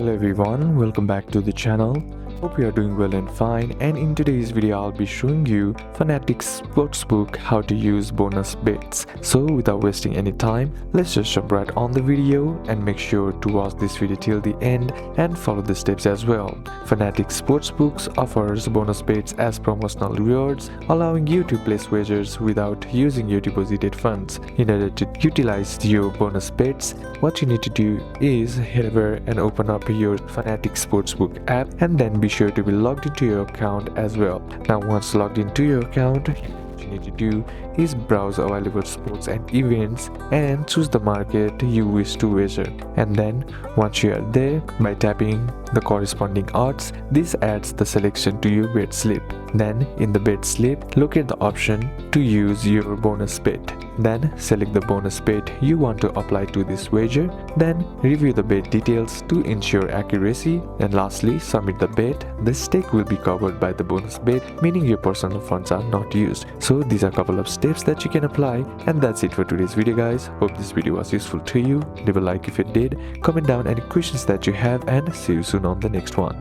Hello everyone, welcome back to the channel. Hope you are doing well and fine, and in today's video I'll be showing you Fanatics Sportsbook how to use bonus bets. So without wasting any time, let's just jump right on the video and make sure to watch this video till the end and follow the steps as well. Fanatics Sportsbook offers bonus bets as promotional rewards, allowing you to place wagers without using your deposited funds. In order to utilize your bonus bets, what you need to do is head over and open up your Fanatics Sportsbook app, and then be sure to be logged into your account as well. Now once logged into your account, what you need to do is browse available sports and events and choose the market you wish to wager. And then once you are there, by tapping the corresponding odds, this adds the selection to your bet slip. Then in the bet slip, locate the option to use your bonus bet. Then select the bonus bet you want to apply to this wager. Then review the bet details to ensure accuracy, and lastly submit the bet. The stake will be covered by the bonus bet, meaning your personal funds are not used. So these are a couple of steps that you can apply, and that's it for today's video guys. Hope this video was useful to you. Leave a like if it did, comment down any questions that you have, and see you soon on the next one.